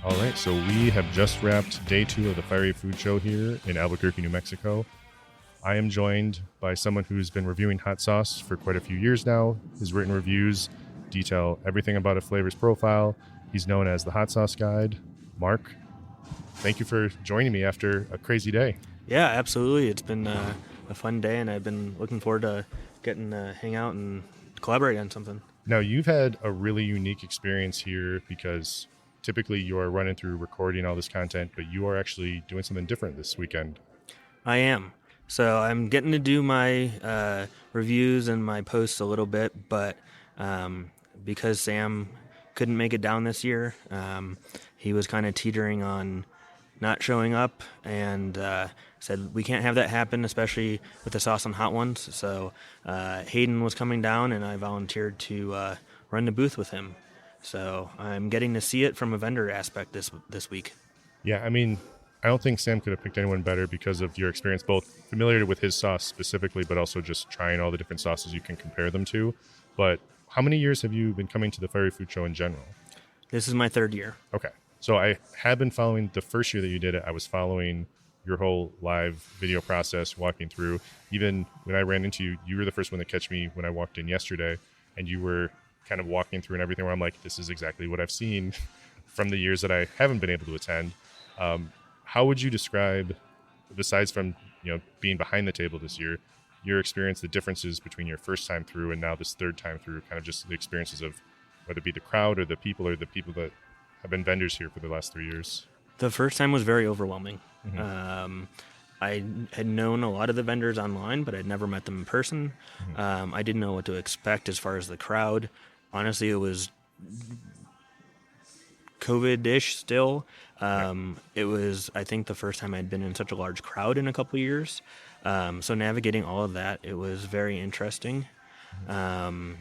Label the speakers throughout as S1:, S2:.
S1: All right, so we have just wrapped day 2 of the Fiery Food Show here in Albuquerque, New Mexico. I am joined by someone who's been reviewing hot sauce for quite a few years now. His written reviews detail everything about a flavor's profile. He's known as the Hot Sauce Guide. Mark, thank you for joining me after a crazy day.
S2: Yeah, absolutely. It's been a fun day, and I've been looking forward to getting to hang out and collaborate on something.
S1: Now, you've had a really unique experience here because typically you are running through recording all this content, but you are actually doing something different this weekend.
S2: I am. So I'm getting to do my reviews and my posts a little bit, but because Sam couldn't make it down this year, he was kind of teetering on not showing up, and said we can't have that happen, especially with the Sauce on Hot Ones. So Hayden was coming down, and I volunteered to run the booth with him. So I'm getting to see it from a vendor aspect this week.
S1: Yeah, I mean, I don't think Sam could have picked anyone better because of your experience, both familiar with his sauce specifically, but also just trying all the different sauces you can compare them to. But how many years have you been coming to the Fiery Food Show in general?
S2: This is my third year.
S1: Okay. So I have been following the first year that you did it. I was following your whole live video process, walking through. Even when I ran into you, you were the first one to catch me when I walked in yesterday, and you were kind of walking through and everything where I'm like, this is exactly what I've seen from the years that I haven't been able to attend. How would you describe, besides from being behind the table this year, your experience, the differences between your first time through and now this third time through, kind of just the experiences of whether it be the crowd or the people that have been vendors here for the last 3 years?
S2: The first time was very overwhelming.
S1: Mm-hmm.
S2: I had known a lot of the vendors online, but I'd never met them in person.
S1: Mm-hmm.
S2: I didn't know what to expect as far as the crowd. Honestly, it was COVID-ish still. It was, I think, the first time I'd been in such a large crowd in a couple of years. So navigating all of that, it was very interesting. And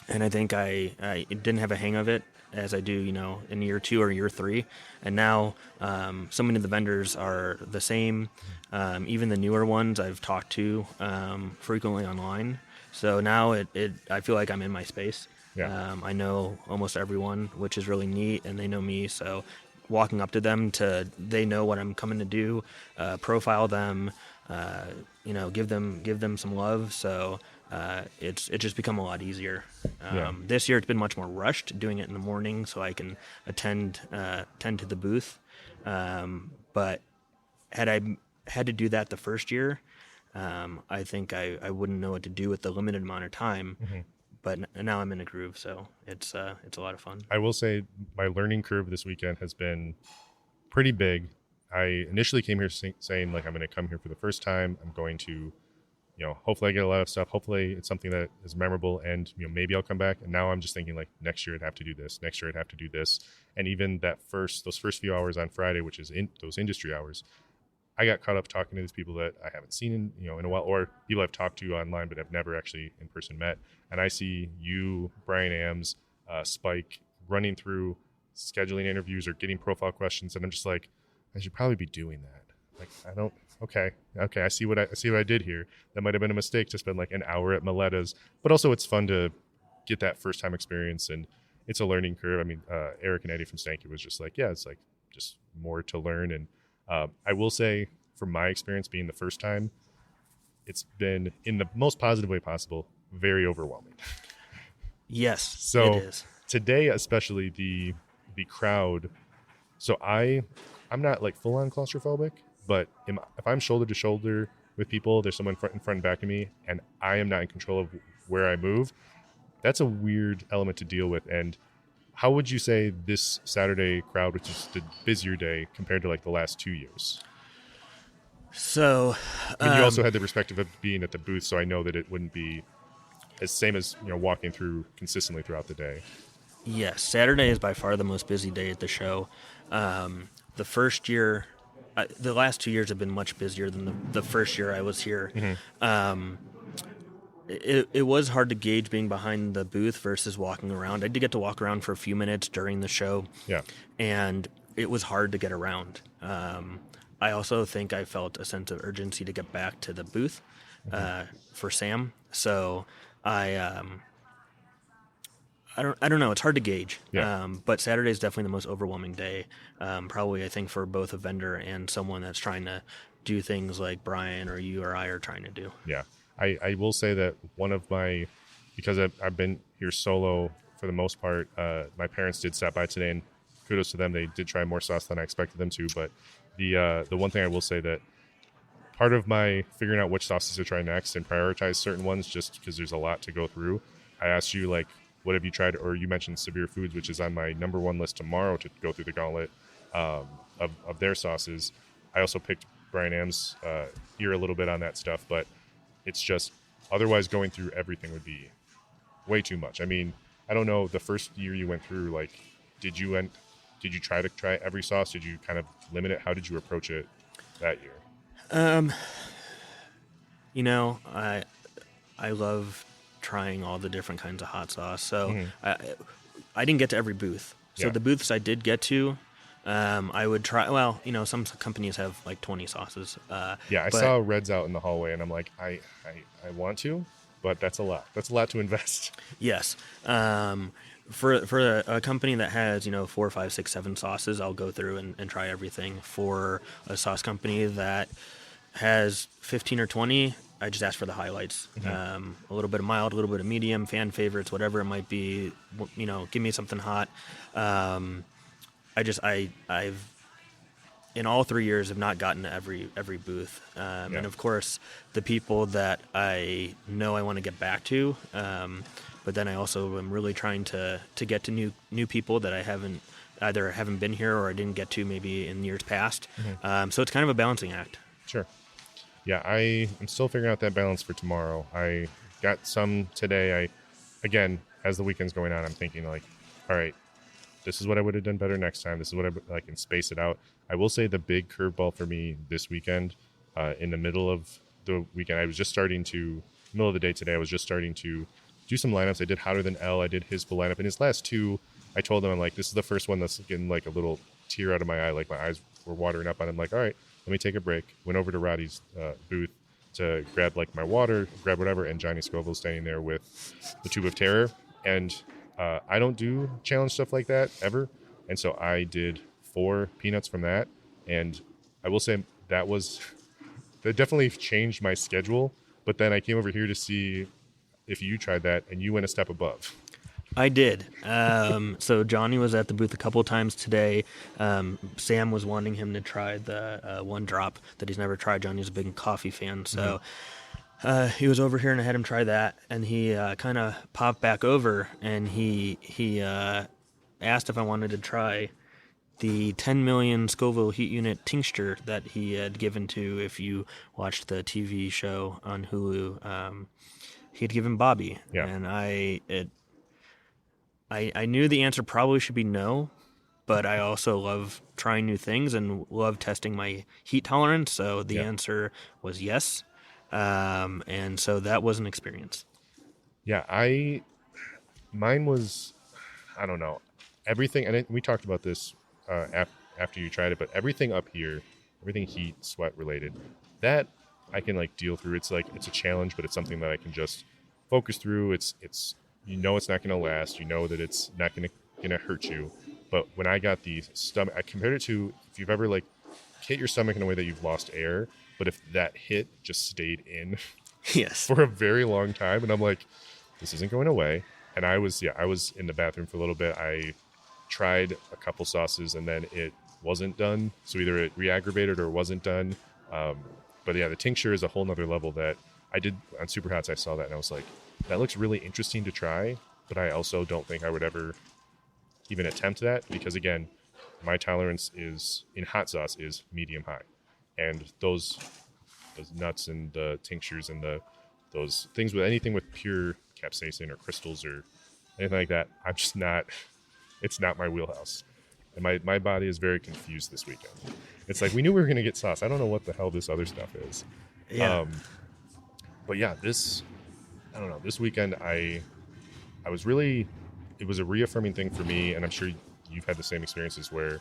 S2: I think I didn't have a hang of it as I do, in year 2 or year 3. And now so many of the vendors are the same. Even the newer ones I've talked to frequently online. So now I feel like I'm in my space.
S1: Yeah.
S2: I know almost everyone, which is really neat, and they know me. So walking up to them, they know what I'm coming to do, profile them, give them some love. So it's just become a lot easier. This year it's been much more rushed, doing it in the morning so I can attend to the booth. But had I had to do that the first year, I think I wouldn't know what to do with the limited amount of time.
S1: Mm-hmm.
S2: But now I'm in a groove, so it's a lot of fun.
S1: I will say my learning curve this weekend has been pretty big. I initially came here saying, like, I'm going to come here for the first time. I'm going to, hopefully I get a lot of stuff. Hopefully it's something that is memorable, and, maybe I'll come back. And now I'm just thinking, like, next year I'd have to do this. Next year I'd have to do this. And even those first few hours on Friday, which is in those industry hours, I got caught up talking to these people that I haven't seen in a while, or people I've talked to online but have never actually in person met. And I see you, Brian Ams, Spike, running through scheduling interviews or getting profile questions, and I'm just like, I should probably be doing that. Like, I don't. Okay. I see what I did here. That might have been a mistake to spend like an hour at Miletta's, but also it's fun to get that first time experience, and it's a learning curve. I mean, Eric and Eddie from Stanky was just like, yeah, it's like just more to learn. And I will say, from my experience being the first time, it's been, in the most positive way possible, very overwhelming.
S2: Yes,
S1: so
S2: it is.
S1: Today, especially the crowd. So I'm not like full on claustrophobic, but if I'm shoulder to shoulder with people, there's someone in front and back of me, and I am not in control of where I move. That's a weird element to deal with. And how would you say this Saturday crowd, which is the busier day, compared to like the last 2 years?
S2: So,
S1: I mean, you also had the perspective of being at the booth, so I know that it wouldn't be as same as walking through consistently throughout the day.
S2: Yes, Saturday is by far the most busy day at the show. The first year, the last 2 years have been much busier than the first year I was here.
S1: Mm-hmm.
S2: It was hard to gauge being behind the booth versus walking around. I did get to walk around for a few minutes during the show, and it was hard to get around. I also think I felt a sense of urgency to get back to the booth for Sam. So I I don't know. It's hard to gauge.
S1: Yeah.
S2: But Saturday is definitely the most overwhelming day. Probably I think for both a vendor and someone that's trying to do things like Brian or you or I are trying to do.
S1: Yeah. I will say that one of my, because I've been here solo for the most part, my parents did stop by today, and kudos to them. They did try more sauce than I expected them to. But the one thing I will say that part of my figuring out which sauces to try next and prioritize certain ones, just because there's a lot to go through. I asked you, like, what have you tried? Or you mentioned Severe Foods, which is on my number one list tomorrow to go through the gauntlet of their sauces. I also picked Brian Am's ear a little bit on that stuff, but it's just otherwise going through everything would be way too much. I mean, I don't know, the first year you went through, like, did you try every sauce? Did you kind of limit it? How did you approach it that year?
S2: I love trying all the different kinds of hot sauce. So I didn't get to every booth. So
S1: Yeah.
S2: the booths I did get to, I would try. Well, some companies have like 20 sauces.
S1: Yeah, I
S2: but-
S1: saw Reds out in the hallway, and I'm like, I want to, but that's a lot. That's a lot to invest.
S2: Yes. For a company that has 4, 5, 6, 7 sauces, I'll go through and try everything. For a sauce company that has 15 or 20, I just ask for the highlights. A little bit of mild, a little bit of medium, fan favorites, whatever it might be. Give me something hot. I've in all 3 years have not gotten to every booth, and of course the people that I know I want to get back to. But then I also am really trying to get to new people that I haven't been here or I didn't get to maybe in years past. So it's kind of a balancing act.
S1: Sure. Yeah, I am still figuring out that balance for tomorrow. I got some today. Again, as the weekend's going on, I'm thinking like, all right, this is what I would have done better next time. This is what I can space it out. I will say the big curveball for me this weekend, in the middle of the weekend, middle of the day today, I was just starting to do some lineups. I did Hotter Than L. I did his full lineup. In his last two, I told him, I'm like, this is the first one that's getting like a little tear out of my eye. Like my eyes were watering up on him. Like, all right, let me take a break. Went over to Roddy's booth to grab like my water, grab whatever, and Johnny Scoville standing there with the Tube of Terror. And I don't do challenge stuff like that ever. And so I did 4 peanuts from that. And I will say that definitely changed my schedule. But then I came over here to see if you tried that, and you went a step above.
S2: I did. So Johnny was at the booth a couple of times today. Sam was wanting him to try the one drop that he's never tried. Johnny's a big coffee fan, so he was over here and I had him try that. And he kind of popped back over and he asked if I wanted to try the 10 million Scoville heat unit tincture that he had given to, if you watched the TV show on Hulu, he had given Bobby.
S1: Yeah.
S2: And I knew the answer probably should be no, but I also love trying new things and love testing my heat tolerance. So the answer was yes. And so that was an experience.
S1: Yeah, mine was, I don't know, everything, and we talked about this after you tried it, but everything up here, everything heat, sweat related, that I can like deal through. It's like, it's a challenge, but it's something that I can just focus through. It's it's not going to last. You know that it's not going to hurt you. But when I got the stomach, I compared it to if you've ever like hit your stomach in a way that you've lost air, but if that hit just stayed in
S2: Yes.
S1: for a very long time, and I'm like, this isn't going away. And I was in the bathroom for a little bit. I tried a couple sauces and then it wasn't done. So either it re-aggravated or it wasn't done. But yeah, the tincture is a whole nother level that I did on Super Hots. I saw that and I was like, that looks really interesting to try, but I also don't think I would ever even attempt that because again, my tolerance is in hot sauce is medium high, and those nuts and the tinctures and those things with anything with pure capsaicin or crystals or anything like that, I'm just not. It's not my wheelhouse, and my body is very confused this weekend. It's like we knew we were going to get sauce. I don't know what the hell this other stuff is.
S2: Yeah.
S1: But yeah, I don't know. This weekend, I was really, it was a reaffirming thing for me, and I'm sure you've had the same experiences where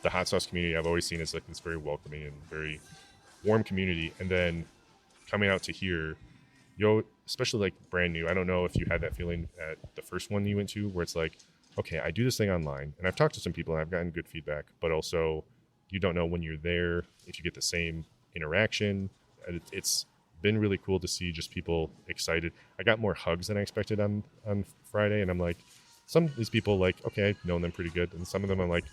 S1: the hot sauce community I've always seen is like this very welcoming and very warm community, and then coming out to here, especially like brand new. I don't know if you had that feeling at the first one you went to, where it's like, okay, I do this thing online, and I've talked to some people and I've gotten good feedback, but also you don't know when you're there if you get the same interaction. It's been really cool to see just people excited. I got more hugs than I expected on Friday, and I'm like, some of these people, like, okay, I've known them pretty good, and some of them I'm like,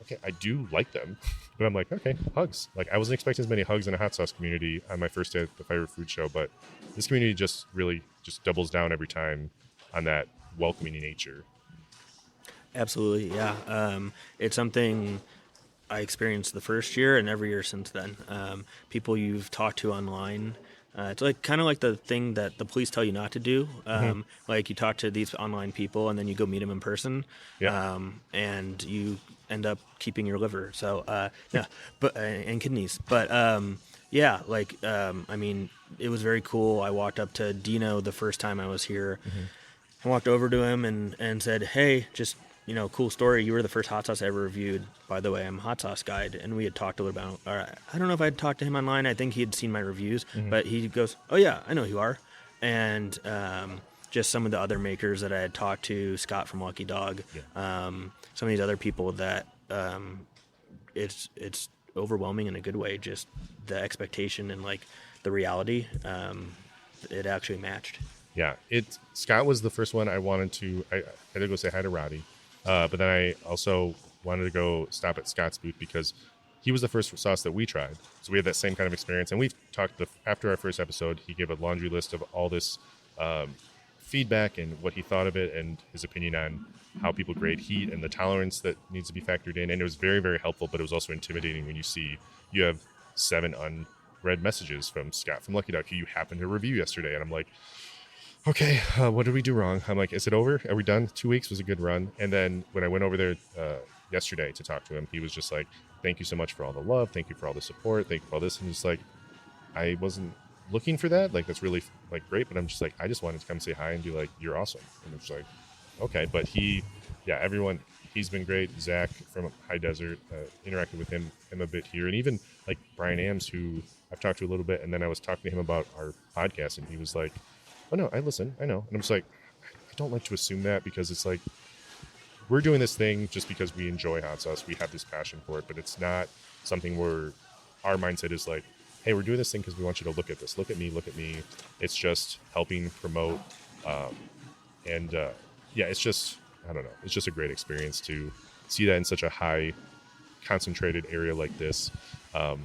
S1: okay, I do like them, but I'm like, okay, hugs. Like, I wasn't expecting as many hugs in a hot sauce community on my first day at the Fire Food Show, but this community just really just doubles down every time on that welcoming nature.
S2: Absolutely, yeah. It's something I experienced the first year and every year since then. People you've talked to online. It's like kind of like the thing that the police tell you not to do. Like you talk to these online people and then you go meet them in person,
S1: Yeah.
S2: and you end up keeping your liver. So yeah, but and kidneys. But yeah, like I mean, it was very cool. I walked up to Dino the first time I was here. I walked over to him and said, "Hey, just cool story. You were the first hot sauce I ever reviewed. By the way, I'm a hot sauce guide." And we had talked a little about, I don't know if I'd talked to him online. I think he had seen my reviews, but he goes, "Oh yeah, I know who you are." And just some of the other makers that I had talked to, Scott from Lucky Dog, some of these other people that it's overwhelming in a good way. Just the expectation and like the reality, it actually matched.
S1: Yeah, Scott was the first one I wanted to. I had to go say hi to Roddy, but then I also wanted to go stop at Scott's booth because he was the first sauce that we tried. So we had that same kind of experience, and we've talked after our first episode. He gave a laundry list of all this feedback and what he thought of it, and his opinion on how people grade heat and the tolerance that needs to be factored in. And it was very, very helpful, but it was also intimidating when you see you have 7 unread messages from Scott from Lucky Duck, who you happened to review yesterday, and I'm like, okay, what did we do wrong? I'm like, is it over? Are we done? 2 weeks was a good run. And then when I went over there yesterday to talk to him, he was just like, thank you so much for all the love. Thank you for all the support. Thank you for all this. And just like, I wasn't looking for that. Like, that's really like great. But I'm just like, I just wanted to come say hi and be like, you're awesome. And it's like, okay. But everyone, he's been great. Zach from High Desert, interacted with him a bit here. And even like Brian Ams, who I've talked to a little bit. And then I was talking to him about our podcast, and he was like, oh no, I listen, I know. And I'm just like, I don't like to assume that, because it's like, we're doing this thing just because we enjoy hot sauce. We have this passion for it, but it's not something where our mindset is like, hey, we're doing this thing because we want you to look at this. Look at me, look at me. It's just helping promote. It's just, I don't know. It's just a great experience to see that in such a high concentrated area like this. I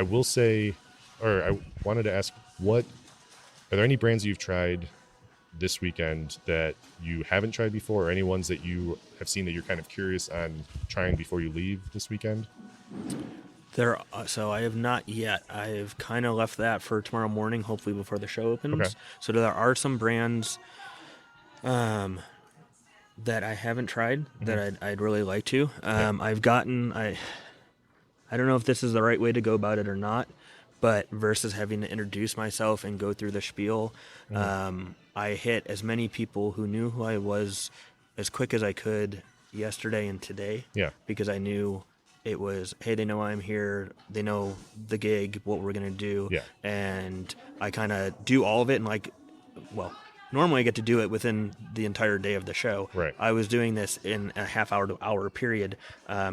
S1: will say, or I wanted to ask, are there any brands you've tried this weekend that you haven't tried before, or any ones that you have seen that you're kind of curious on trying before you leave this weekend?
S2: So I have not yet. I've kind of left that for tomorrow morning, hopefully before the show opens.
S1: Okay.
S2: So there are some brands that I haven't tried that I'd really like to. I've gotten, I don't know if this is the right way to go about it or not, but versus having to introduce myself and go through the spiel, I hit as many people who knew who I was as quick as I could yesterday and today.
S1: Yeah.
S2: Because I knew it was, hey, they know I'm here. They know the gig, what we're going to do.
S1: Yeah.
S2: And I kind of do all of it. And normally I get to do it within the entire day of the show.
S1: Right.
S2: I was doing this in a half hour to hour period.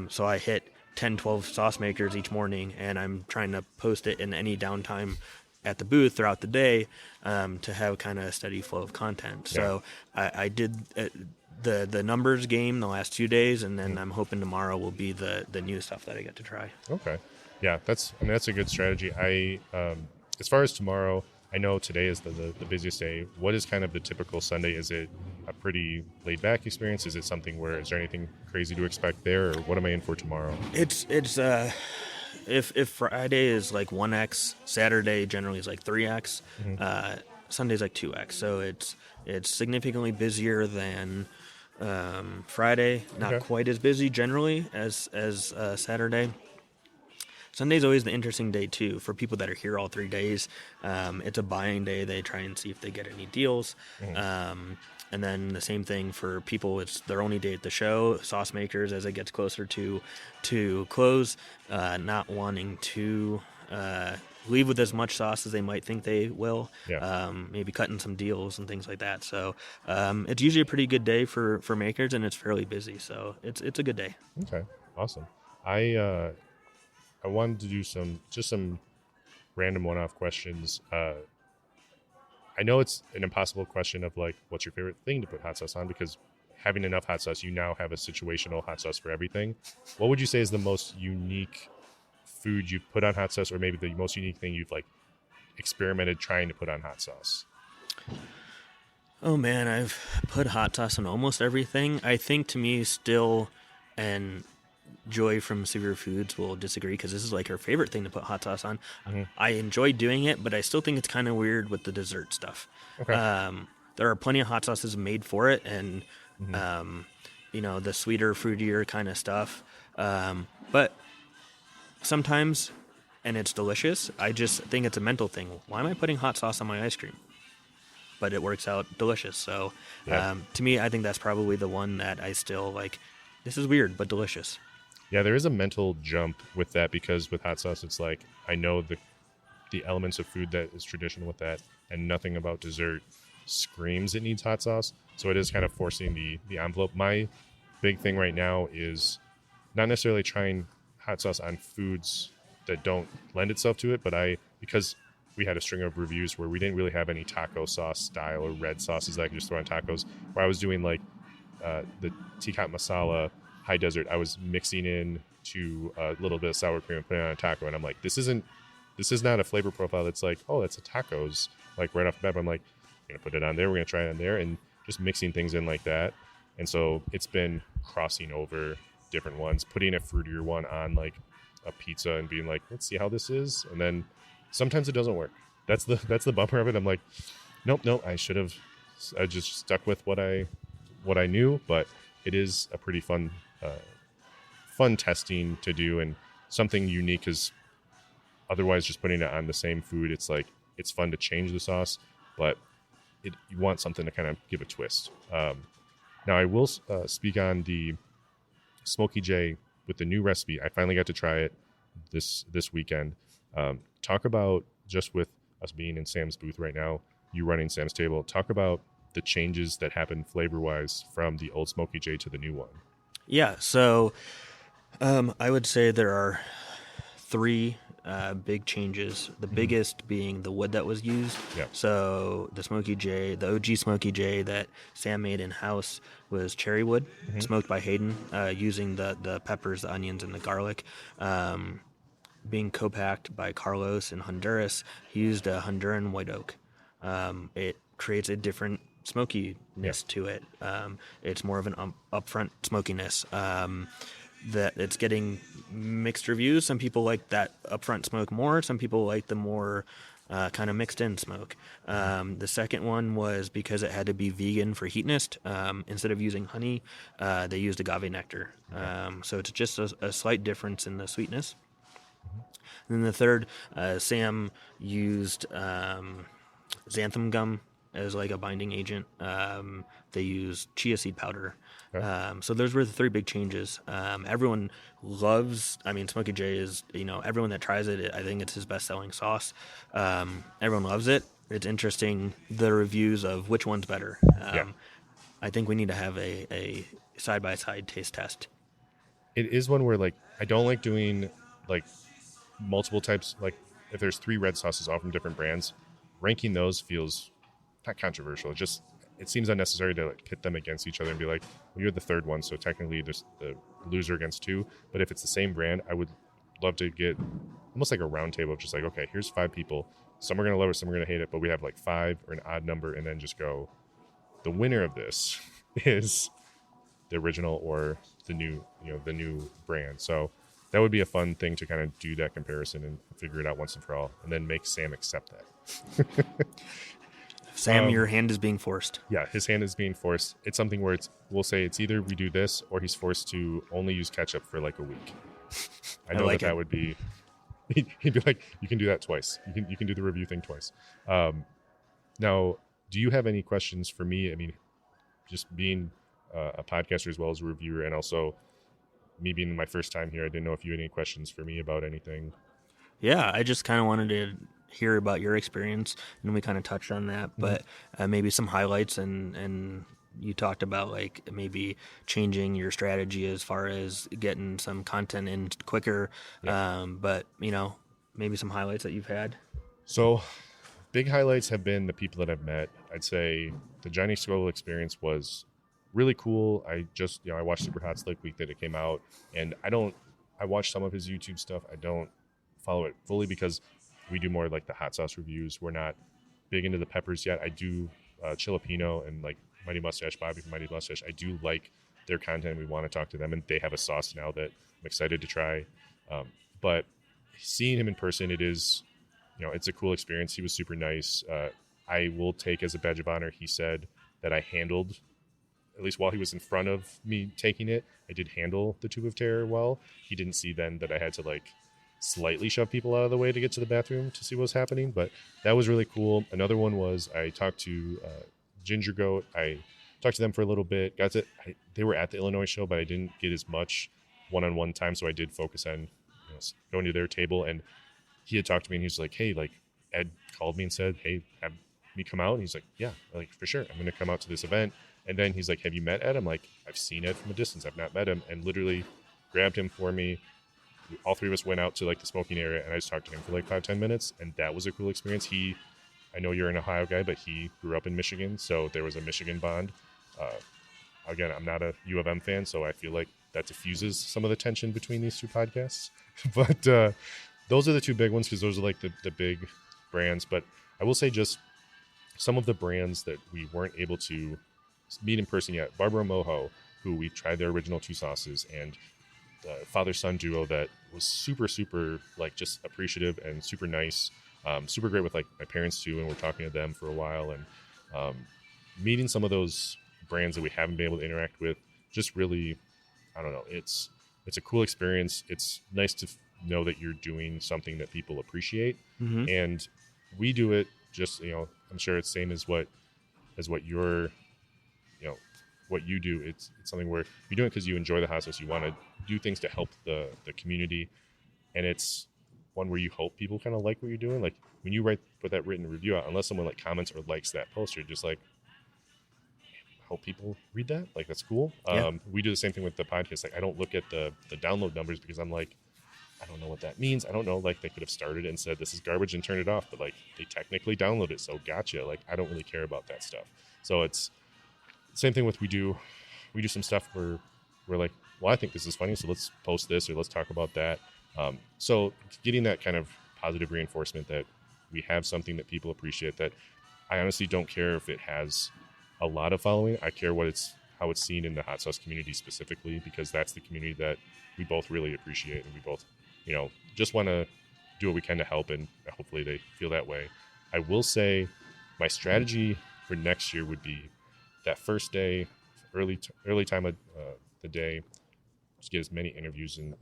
S2: So I hit 10, 12 sauce makers each morning, and I'm trying to post it in any downtime at the booth throughout the day to have kind of a steady flow of content.
S1: Yeah.
S2: So I did the numbers game the last 2 days, and then I'm hoping tomorrow will be the new stuff that I get to try.
S1: Okay. Yeah, that's a good strategy. As far as tomorrow, I know today is the busiest day. What is kind of the typical Sunday? Is it a pretty laid back experience? Is it something where, is there anything crazy to expect there, or what am I in for tomorrow?
S2: It's if Friday is like 1x, Saturday generally is like 3x, Sunday's like 2x. So it's significantly busier than Friday. Not quite as busy generally as Saturday. Sunday's always the interesting day, too, for people that are here all 3 days. It's a buying day. They try and see if they get any deals. And then the same thing for people. It's their only day at the show. Sauce makers, as it gets closer to close, not wanting to leave with as much sauce as they might think they will.
S1: Yeah.
S2: Maybe cutting some deals and things like that. So it's usually a pretty good day for makers, and it's fairly busy. So it's a good day.
S1: Okay. Awesome. I wanted to do some random one-off questions. I know it's an impossible question of like, what's your favorite thing to put hot sauce on? Because having enough hot sauce, you now have a situational hot sauce for everything. What would you say is the most unique food you've put on hot sauce, or maybe the most unique thing you've like experimented trying to put on hot sauce?
S2: Oh man, I've put hot sauce on almost everything. I think to me still, and Joy from Severe Foods will disagree because this is like her favorite thing to put hot sauce on.
S1: Mm-hmm.
S2: I enjoy doing it, but I still think it's kind of weird with the dessert stuff.
S1: Okay.
S2: There are plenty of hot sauces made for it, and
S1: Mm-hmm.
S2: the sweeter, fruitier kind of stuff. But sometimes, and it's delicious, I just think it's a mental thing. Why am I putting hot sauce on my ice cream? But it works out delicious. So
S1: Yeah.
S2: to me, I think that's probably the one that I still like. This is weird, but delicious.
S1: Yeah, there is a mental jump with that because with hot sauce, it's like I know the elements of food that is traditional with that, and nothing about dessert screams it needs hot sauce. So it is kind of forcing the envelope. My big thing right now is not necessarily trying hot sauce on foods that don't lend itself to it, but because we had a string of reviews where we didn't really have any taco sauce style or red sauces that I could just throw on tacos, where I was doing like the tikka masala high desert, I was mixing in to a little bit of sour cream and putting it on a taco, and I'm like, this is not a flavor profile that's like, oh, that's a tacos like right off the bat. But I'm like, we're gonna put it on there, we're gonna try it on there, and just mixing things in like that. And so it's been crossing over different ones, putting a fruitier one on like a pizza and being like, let's see how this is, and then sometimes it doesn't work. That's the bummer of it. I'm like, nope, I just stuck with what I knew, but it is a pretty fun testing to do and something unique, because otherwise just putting it on the same food, it's like it's fun to change the sauce, but you want something to kind of give a twist. Now I will speak on the Smoky J with the new recipe. I finally got to try it this weekend. Talk about, just with us being in Sam's booth right now, you running Sam's table, talk about the changes that happened flavor-wise from the old Smoky J to the new one.
S2: Yeah, so I would say there are three big changes. The biggest being the wood that was used.
S1: Yeah.
S2: So the Smoky J, the OG Smoky J that Sam made in house was cherry wood, smoked by Hayden, using the peppers, the onions, and the garlic. Being co-packed by Carlos in Honduras, he used a Honduran white oak. It creates a different smokiness to it. It's more of an upfront smokiness. That it's getting mixed reviews. Some people like that upfront smoke more. Some people like the more kind of mixed in smoke. The second one was because it had to be vegan for heatness. Instead of using honey, they used agave nectar. So it's just a slight difference in the sweetness. And then the third, Sam used xanthan gum as like a binding agent. They used chia seed powder. Okay. So those were the three big changes. Everyone loves, Smoky J is, everyone that tries it, I think it's his best-selling sauce. Everyone loves it. It's interesting, the reviews of which one's better. I think we need to have a side-by-side taste test.
S1: It is one where, like, I don't like doing, like, multiple types. Like, if there's 3 red sauces all from different brands, ranking those feels not controversial. It seems unnecessary to like pit them against each other and be like, well, you're the third one, so technically there's the loser against 2. But if it's the same brand, I would love to get almost like a round table of just like, okay, here's 5 people. Some are going to love it, some are going to hate it, but we have like 5 or an odd number, and then just go, the winner of this is the original or the new brand. So that would be a fun thing to kind of do that comparison and figure it out once and for all, and then make Sam accept that.
S2: Sam, your hand is being forced.
S1: Yeah, his hand is being forced. It's something where we'll say it's either we do this or he's forced to only use ketchup for like a week. I know that would be. He'd be like, you can do that twice. You can do the review thing twice. Now, do you have any questions for me? I mean, just being a podcaster as well as a reviewer, and also me being my first time here, I didn't know if you had any questions for me about anything.
S2: Yeah, I just kind of wanted to hear about your experience, and we kind of touched on that,
S1: Mm-hmm.
S2: but maybe some highlights, and you talked about like maybe changing your strategy as far as getting some content in quicker,
S1: Yeah.
S2: but maybe some highlights that you've had.
S1: So big highlights have been the people that I've met. I'd say the Johnny Scroll experience was really cool. I just, I watched Super Hot Slick Week that it came out, and I watched some of his YouTube stuff. I don't follow it fully because we do more like the hot sauce reviews. We're not big into the peppers yet. I do Chilipino and like Mighty Mustache Bobby from Mighty Mustache. I do like their content. We want to talk to them, and they have a sauce now that I'm excited to try. Um, but seeing him in person, it is, it's a cool experience. He was super nice. I will take as a badge of honor. He said that I handled, at least while he was in front of me taking it, I did handle the tube of terror well. He didn't see then that I had to like slightly shove people out of the way to get to the bathroom to see what was happening, but that was really cool. Another one was I talked to Ginger Goat. I talked to them for a little bit. They were at the Illinois show, but I didn't get as much one-on-one time, so I did focus on going to their table. And he had talked to me, and he was like, "Hey, like Ed called me and said, hey, have me come out." And he's like, "Yeah, like for sure, I'm going to come out to this event." And then he's like, "Have you met Ed?" I'm like, "I've seen Ed from a distance. I've not met him." And literally grabbed him for me. All three of us went out to like the smoking area, and I just talked to him for like 5-10 minutes, and that was a cool experience. I know you're an Ohio guy, but he grew up in Michigan, so there was a Michigan bond. Uh, Again, I'm not a U of M fan, so I feel like that diffuses some of the tension between these two podcasts. But those are the two big ones because those are like the big brands. But I will say just some of the brands that we weren't able to meet in person yet. Barbara Moho, who we tried their original two sauces, and the father-son duo that was super, super like just appreciative and super nice. Super great with like my parents too, and we're talking to them for a while, and um, meeting some of those brands that we haven't been able to interact with. Just really, I don't know. It's a cool experience. It's nice to know that you're doing something that people appreciate,
S2: Mm-hmm.
S1: and we do it. Just I'm sure it's same as what you're what you do. It's something where you're doing it because you enjoy the hot sauce. You want to do things to help the community, and it's one where you hope people kind of like what you're doing. Like when you put that written review out, unless someone like comments or likes that post, you're just like, hope people read that. Like that's cool.
S2: Yeah.
S1: We do the same thing with the podcast. Like I don't look at the download numbers because I'm like, I don't know what that means. I don't know. Like they could have started and said this is garbage and turned it off, but like they technically download it, so gotcha. Like I don't really care about that stuff. So it's same thing with we do some stuff where we're like, well, I think this is funny, so let's post this or let's talk about that. So getting that kind of positive reinforcement that we have something that people appreciate. That I honestly don't care if it has a lot of following. I care how it's seen in the hot sauce community specifically, because that's the community that we both really appreciate, and we both just want to do what we can to help, and hopefully they feel that way. I will say my strategy for next year would be that first day, early time of the day, just get as many interviews and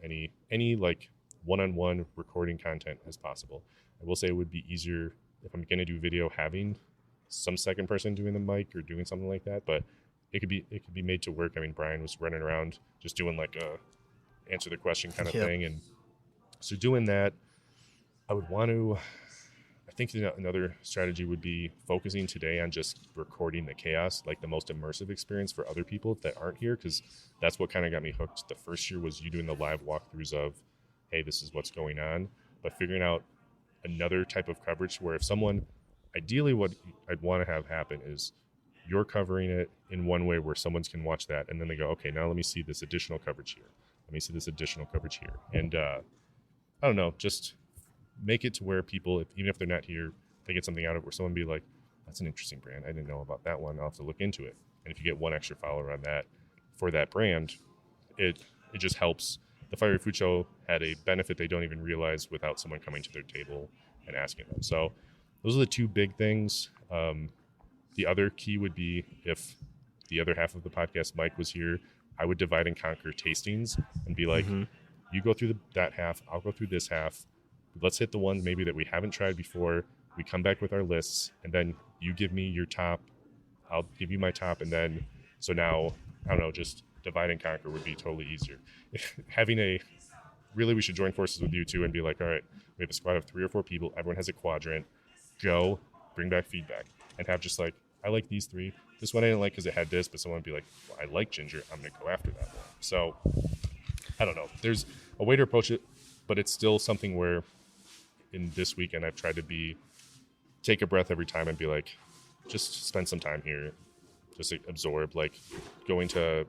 S1: any like one-on-one recording content as possible. I will say it would be easier if I'm going to do video having some second person doing the mic or doing something like that, but it could be made to work. I mean, Brian was running around just doing like a answer the question kind of
S2: Yep.
S1: thing, and so doing that, I would want to. I think another strategy would be focusing today on just recording the chaos, like the most immersive experience for other people that aren't here, because that's what kind of got me hooked. The first year was you doing the live walkthroughs of, hey, this is what's going on, but figuring out another type of coverage where if someone, ideally what I'd want to have happen is you're covering it in one way where someone can watch that, and then they go, okay, now let me see this additional coverage here. Let me see this additional coverage here. And I don't know, just make it to where people, even if they're not here, they get something out of it, where someone be like, that's an interesting brand. I didn't know about that one. I'll have to look into it. And if you get one extra follower on that for that brand, it just helps. The Fiery Food Show had a benefit they don't even realize without someone coming to their table and asking them. So those are the two big things. The other key would be if the other half of the podcast, Mike, was here, I would divide and conquer tastings and be like,
S2: Mm-hmm.
S1: you go through that half, I'll go through this half. Let's hit the ones maybe that we haven't tried before. We come back with our lists, and then you give me your top. I'll give you my top, and then so now I don't know, just divide and conquer would be totally easier. Having a really we should join forces with you too and be like, all right, we have a squad of 3 or 4 people. Everyone has a quadrant. Go, bring back feedback, and have just like, I like these 3. This one I didn't like because it had this, but someone would be like, well, I like ginger. I'm going to go after that one. So I don't know. There's a way to approach it, but it's still something where in this weekend I've tried to take a breath every time and be like, just spend some time here, just absorb. Like going to,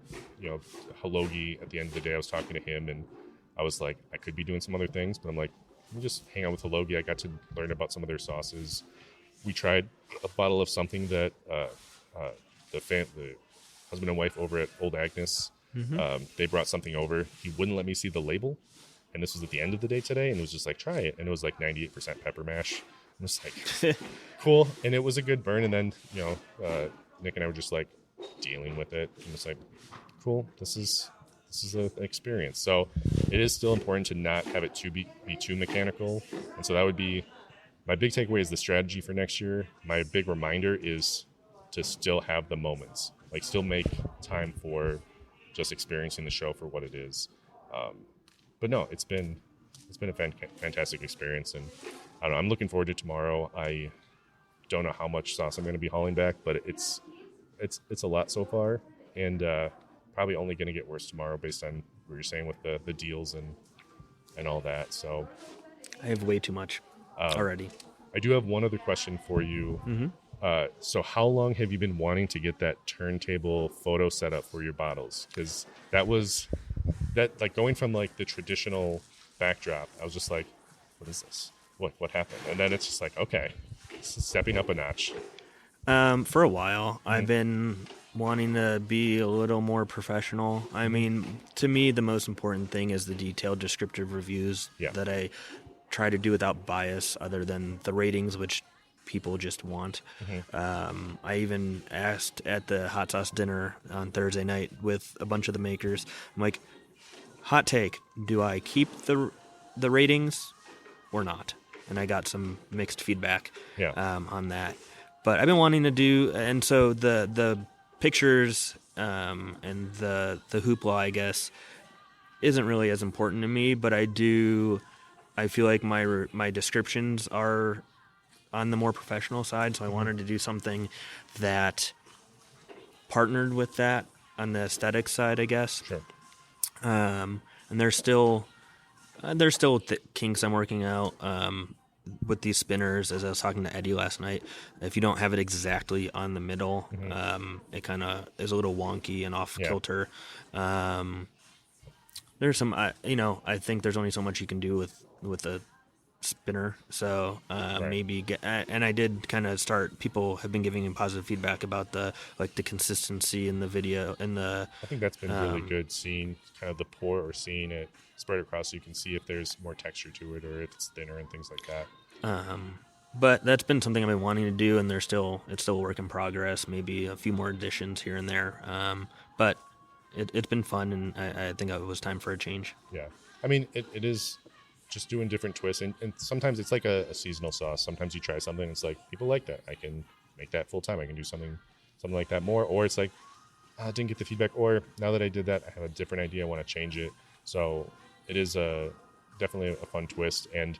S1: Halogi at the end of the day, I was talking to him and I was like, I could be doing some other things, but I'm like, let me just hang out with Halogi. I got to learn about some of their sauces. We tried a bottle of something that the husband and wife over at Old Agnes, they brought something over. He wouldn't let me see the label, and this was at the end of the day today, and it was just like, try it, and it was like 98% pepper mash. I was like, cool, and it was a good burn. And then Nick and I were just like dealing with it, and it's like, cool, this is an experience. So it is still important to not have it be too mechanical, and so that would be my big takeaway is the strategy for next year. My big reminder is to still have the moments, like still make time for just experiencing the show for what it is. But no, it's been a fantastic experience, and I don't know, I'm looking forward to tomorrow. I don't know how much sauce I'm going to be hauling back, but it's a lot so far, and probably only going to get worse tomorrow based on what you're saying with the deals and all that. So
S2: I have way too much already.
S1: I do have one other question for you. So how long have you been wanting to get that turntable photo set up for your bottles? Because that like going from like the traditional backdrop, I was just like, what is this? What happened? And then it's just like, okay, this is stepping up a notch.
S2: For a while, I've been wanting to be a little more professional. I mean, to me, the most important thing is the detailed descriptive reviews that I try to do without bias other than the ratings, which people just want. I even asked at the hot sauce dinner on Thursday night with a bunch of the makers, I'm like, hot take, do I keep the ratings or not? And I got some mixed feedback on that. But I've been wanting to do, and so the pictures and the hoopla, I guess, isn't really as important to me, but I feel like my descriptions are on the more professional side, so I wanted to do something that partnered with that on the aesthetic side, I guess.
S1: Sure.
S2: And there's still kinks I'm working out with these spinners. As I was talking to Eddie last night, if you don't have it exactly on the middle, it kind of is a little wonky and off kilter. There's some, I think there's only so much you can do with a spinner, so maybe get, and I did kind of start, people have been giving me positive feedback about the consistency in the video and I
S1: think that's been really good, seeing kind of the pour or seeing it spread across so you can see if there's more texture to it or if it's thinner and things like that.
S2: But that's been something I've been wanting to do, and it's still a work in progress, maybe a few more additions here and there, but it's been fun, and I think it was time for a change.
S1: Yeah, I mean it is just doing different twists, and sometimes it's like a seasonal sauce. Sometimes you try something and it's like, people like that, I can make that full time, I can do something like that more, or it's like, I didn't get the feedback, or now that I did that, I have a different idea, I want to change it. So it is definitely a fun twist, and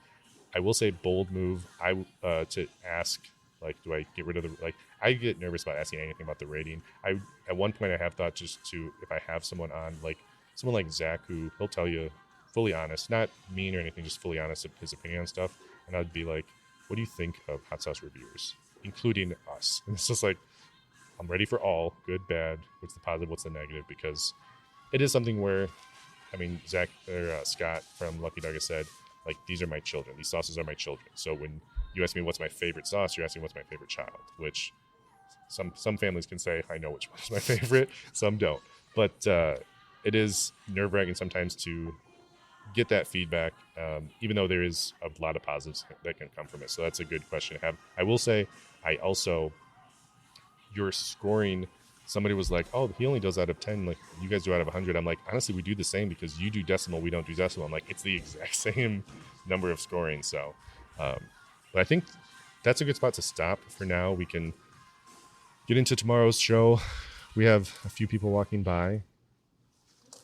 S1: I will say bold move to ask, like, do I get rid of I get nervous about asking anything about the rating. At one point I have thought just to, if I have someone on, like someone like Zach, who he'll tell you fully honest, not mean or anything, just fully honest, his opinion on stuff. And I'd be like, what do you think of hot sauce reviewers, including us? And it's just like, I'm ready for all, good, bad, what's the positive, what's the negative, because it is something where, I mean, Scott from Lucky Dog has said, like, these are my children, these sauces are my children. So when you ask me what's my favorite sauce, you're asking what's my favorite child, which some families can say, I know which one is my favorite, some don't. But it is nerve-wracking sometimes to get that feedback, even though there is a lot of positives that can come from it. So that's a good question to have. I will say, your scoring, somebody was like, oh, he only does out of 10, like you guys do out of 100. I'm like, honestly, we do the same, because you do decimal, we don't do decimal. I'm like, it's the exact same number of scoring. So but I think that's a good spot to stop for now. We can get into tomorrow's show. We have a few people walking by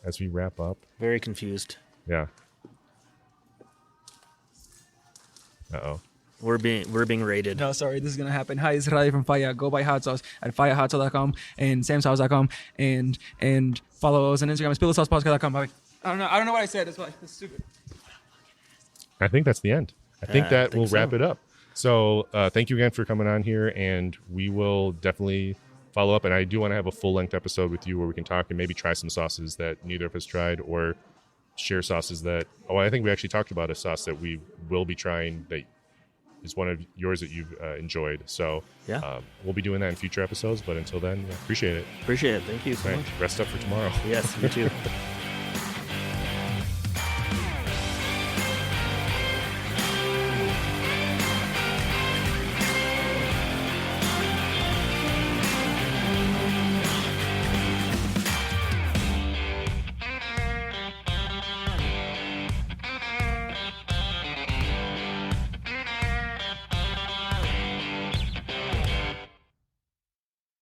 S1: as we wrap up.
S2: Very confused.
S1: Yeah. Uh-oh.
S2: We're being rated.
S3: No, sorry, this is gonna happen. Hi, it's Riley from Fire. Go buy hot sauce at firehotsauce.com and samsauce.com and follow us on Instagram at spillasaucepodcast.com. Bye. I don't know what I said. That's why it's stupid.
S1: I think that's the end. I think that will wrap
S2: so.
S1: it up. So thank you again for coming on here, and we will definitely follow up. And I do want to have a full-length episode with you where we can talk and maybe try some sauces that neither of us tried, or share sauces that, I think we actually talked about a sauce that we will be trying that is one of yours that you've enjoyed. So we'll be doing that in future episodes. But until then, appreciate it.
S2: Appreciate it. Thank you so much.
S1: Rest up for tomorrow.
S2: Yes, you too.